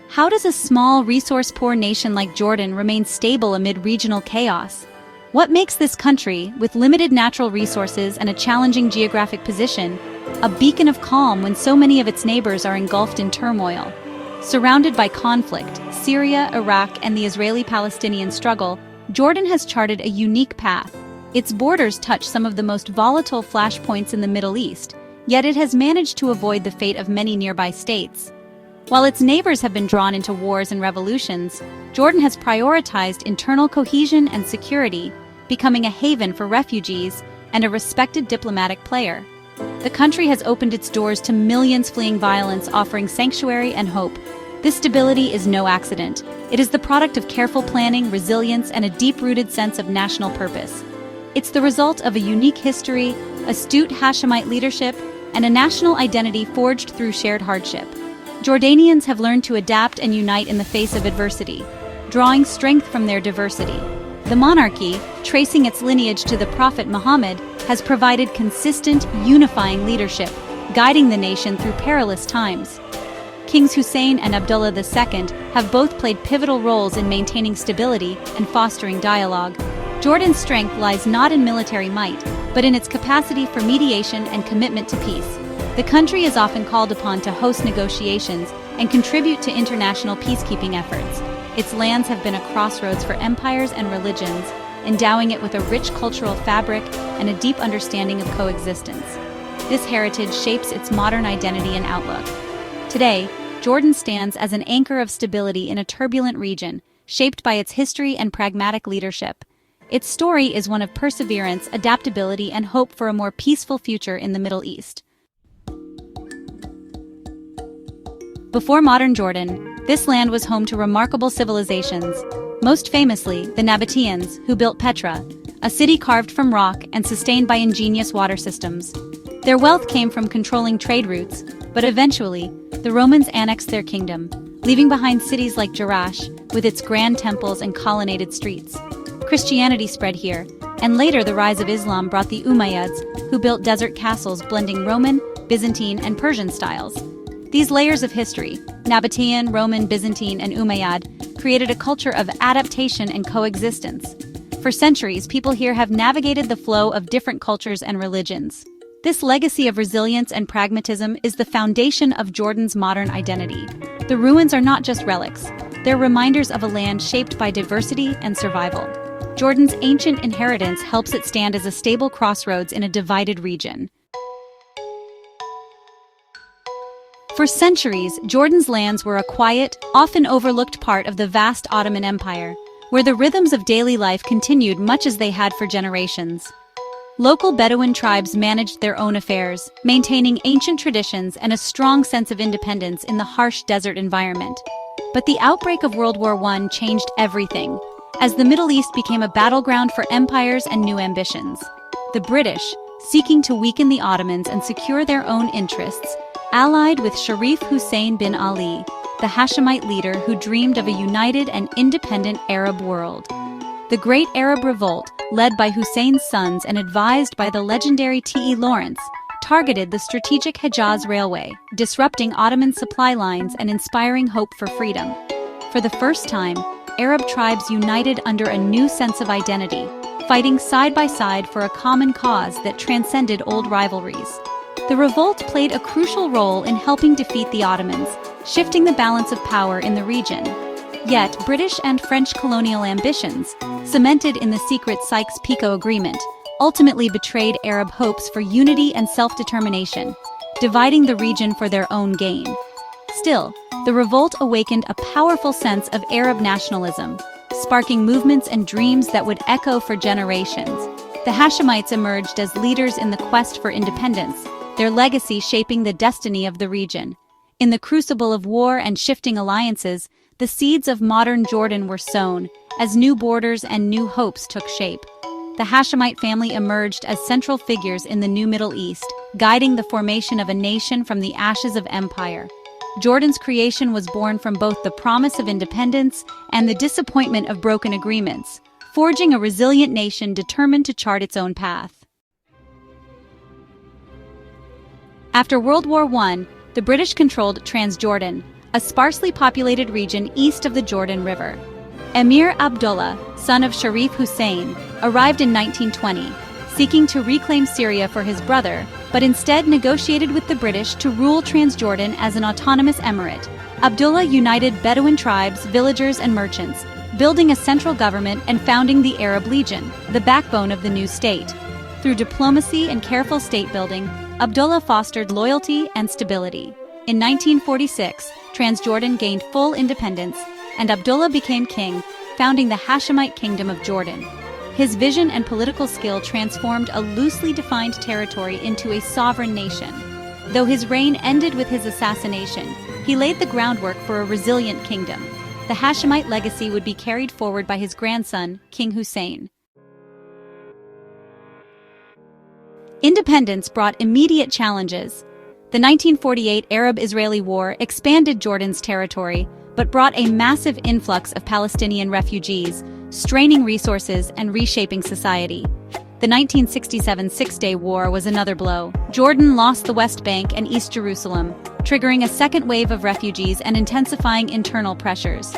How does a small, resource-poor nation like Jordan remain stable amid regional chaos? What makes this country, with limited natural resources and a challenging geographic position, a beacon of calm when so many of its neighbors are engulfed in turmoil? Surrounded by conflict, Syria, Iraq, and the Israeli-Palestinian struggle, Jordan has charted a unique path. Its borders touch some of the most volatile flashpoints in the Middle East, yet it has managed to avoid the fate of many nearby states. While its neighbors have been drawn into wars and revolutions, Jordan has prioritized internal cohesion and security, becoming a haven for refugees and a respected diplomatic player. The country has opened its doors to millions fleeing violence, offering sanctuary and hope. This stability is no accident. It is the product of careful planning, resilience, and a deep-rooted sense of national purpose. It's the result of a unique history, astute Hashemite leadership, and a national identity forged through shared hardship. Jordanians have learned to adapt and unite in the face of adversity, drawing strength from their diversity. The monarchy, tracing its lineage to the Prophet Muhammad, has provided consistent, unifying leadership, guiding the nation through perilous times. Kings Hussein and Abdullah II have both played pivotal roles in maintaining stability and fostering dialogue. Jordan's strength lies not in military might, but in its capacity for mediation and commitment to peace. The country is often called upon to host negotiations and contribute to international peacekeeping efforts. Its lands have been a crossroads for empires and religions, endowing it with a rich cultural fabric and a deep understanding of coexistence. This heritage shapes its modern identity and outlook. Today, Jordan stands as an anchor of stability in a turbulent region, shaped by its history and pragmatic leadership. Its story is one of perseverance, adaptability, and hope for a more peaceful future in the Middle East. Before modern Jordan, this land was home to remarkable civilizations, most famously the Nabateans, who built Petra, a city carved from rock and sustained by ingenious water systems. Their wealth came from controlling trade routes, but eventually, the Romans annexed their kingdom, leaving behind cities like Jerash, with its grand temples and colonnaded streets. Christianity spread here, and later the rise of Islam brought the Umayyads, who built desert castles blending Roman, Byzantine, and Persian styles. These layers of history, Nabatean, Roman, Byzantine, and Umayyad, created a culture of adaptation and coexistence. For centuries, people here have navigated the flow of different cultures and religions. This legacy of resilience and pragmatism is the foundation of Jordan's modern identity. The ruins are not just relics, they're reminders of a land shaped by diversity and survival. Jordan's ancient inheritance helps it stand as a stable crossroads in a divided region. For centuries, Jordan's lands were a quiet, often overlooked part of the vast Ottoman Empire, where the rhythms of daily life continued much as they had for generations. Local Bedouin tribes managed their own affairs, maintaining ancient traditions and a strong sense of independence in the harsh desert environment. But the outbreak of World War I changed everything, as the Middle East became a battleground for empires and new ambitions. The British, seeking to weaken the Ottomans and secure their own interests, allied with Sharif Hussein bin Ali, the Hashemite leader who dreamed of a united and independent Arab world. The Great Arab Revolt, led by Hussein's sons and advised by the legendary T.E. Lawrence, targeted the strategic Hejaz Railway, disrupting Ottoman supply lines and inspiring hope for freedom. For the first time, Arab tribes united under a new sense of identity, fighting side by side for a common cause that transcended old rivalries. The revolt played a crucial role in helping defeat the Ottomans, shifting the balance of power in the region. Yet, British and French colonial ambitions, cemented in the secret Sykes-Picot Agreement, ultimately betrayed Arab hopes for unity and self-determination, dividing the region for their own gain. Still, the revolt awakened a powerful sense of Arab nationalism, sparking movements and dreams that would echo for generations. The Hashemites emerged as leaders in the quest for independence, their legacy shaping the destiny of the region. In the crucible of war and shifting alliances, the seeds of modern Jordan were sown, as new borders and new hopes took shape. The Hashemite family emerged as central figures in the new Middle East, guiding the formation of a nation from the ashes of empire. Jordan's creation was born from both the promise of independence and the disappointment of broken agreements, forging a resilient nation determined to chart its own path. After World War I, the British controlled Transjordan, a sparsely populated region east of the Jordan River. Emir Abdullah, son of Sharif Hussein, arrived in 1920, seeking to reclaim Syria for his brother, but instead negotiated with the British to rule Transjordan as an autonomous emirate. Abdullah united Bedouin tribes, villagers, and merchants, building a central government and founding the Arab Legion, the backbone of the new state. Through diplomacy and careful state-building, Abdullah fostered loyalty and stability. In 1946, Transjordan gained full independence, and Abdullah became king, founding the Hashemite Kingdom of Jordan. His vision and political skill transformed a loosely defined territory into a sovereign nation. Though his reign ended with his assassination, he laid the groundwork for a resilient kingdom. The Hashemite legacy would be carried forward by his grandson, King Hussein. Independence brought immediate challenges. The 1948 Arab-Israeli War expanded Jordan's territory, but brought a massive influx of Palestinian refugees, straining resources and reshaping society. The 1967 Six-Day War was another blow. Jordan lost the West Bank and East Jerusalem, triggering a second wave of refugees and intensifying internal pressures.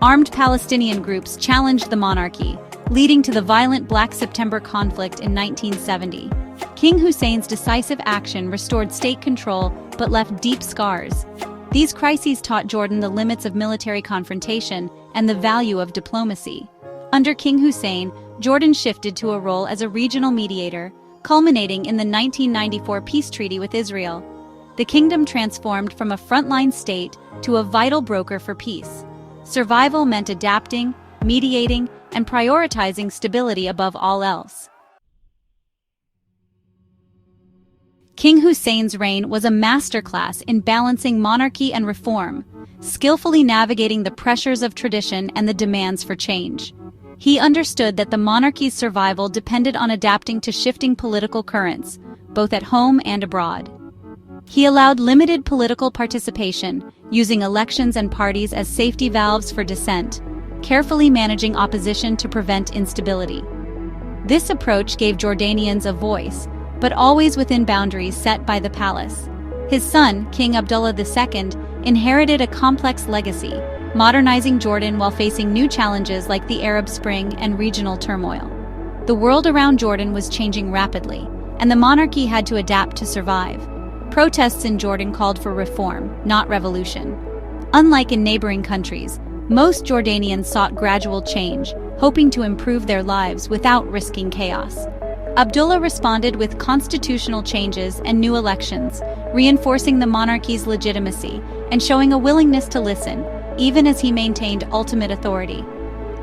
Armed Palestinian groups challenged the monarchy, leading to the violent Black September conflict in 1970. King Hussein's decisive action restored state control but left deep scars. These crises taught Jordan the limits of military confrontation and the value of diplomacy. Under King Hussein, Jordan shifted to a role as a regional mediator, culminating in the 1994 peace treaty with Israel. The kingdom transformed from a frontline state to a vital broker for peace. Survival meant adapting, mediating, and prioritizing stability above all else. King Hussein's reign was a masterclass in balancing monarchy and reform, skillfully navigating the pressures of tradition and the demands for change. He understood that the monarchy's survival depended on adapting to shifting political currents, both at home and abroad. He allowed limited political participation, using elections and parties as safety valves for dissent, carefully managing opposition to prevent instability. This approach gave Jordanians a voice, but always within boundaries set by the palace. His son, King Abdullah II, inherited a complex legacy, modernizing Jordan while facing new challenges like the Arab Spring and regional turmoil. The world around Jordan was changing rapidly, and the monarchy had to adapt to survive. Protests in Jordan called for reform, not revolution. Unlike in neighboring countries, most Jordanians sought gradual change, hoping to improve their lives without risking chaos. Abdullah responded with constitutional changes and new elections, reinforcing the monarchy's legitimacy and showing a willingness to listen, even as he maintained ultimate authority.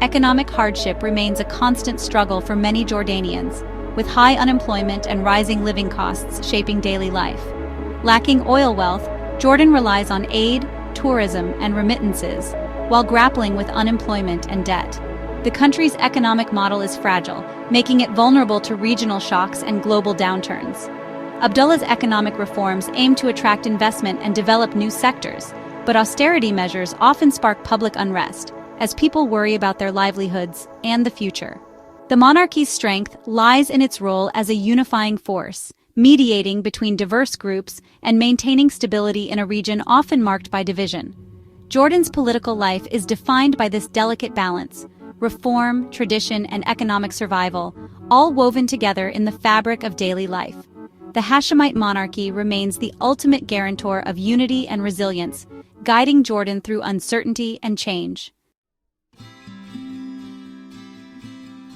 Economic hardship remains a constant struggle for many Jordanians, with high unemployment and rising living costs shaping daily life. Lacking oil wealth, Jordan relies on aid, tourism, and remittances, while grappling with unemployment and debt. The country's economic model is fragile, making it vulnerable to regional shocks and global downturns. Abdullah's economic reforms aim to attract investment and develop new sectors, but austerity measures often spark public unrest, as people worry about their livelihoods and the future. The monarchy's strength lies in its role as a unifying force, mediating between diverse groups and maintaining stability in a region often marked by division. Jordan's political life is defined by this delicate balance: reform, tradition, and economic survival, all woven together in the fabric of daily life. The Hashemite monarchy remains the ultimate guarantor of unity and resilience, guiding Jordan through uncertainty and change.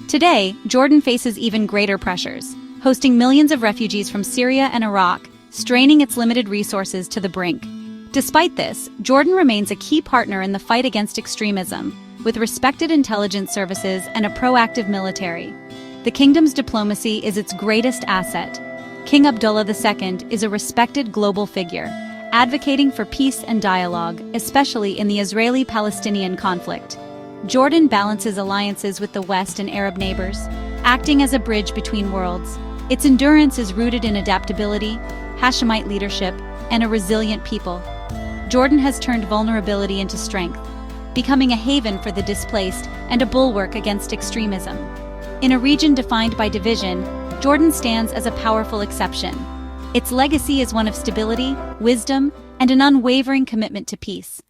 Today, Jordan faces even greater pressures, hosting millions of refugees from Syria and Iraq, straining its limited resources to the brink. Despite this, Jordan remains a key partner in the fight against extremism, with respected intelligence services and a proactive military. The kingdom's diplomacy is its greatest asset. King Abdullah II is a respected global figure, advocating for peace and dialogue, especially in the Israeli-Palestinian conflict. Jordan balances alliances with the West and Arab neighbors, acting as a bridge between worlds. Its endurance is rooted in adaptability, Hashemite leadership, and a resilient people. Jordan has turned vulnerability into strength, becoming a haven for the displaced and a bulwark against extremism. In a region defined by division, Jordan stands as a powerful exception. Its legacy is one of stability, wisdom, and an unwavering commitment to peace.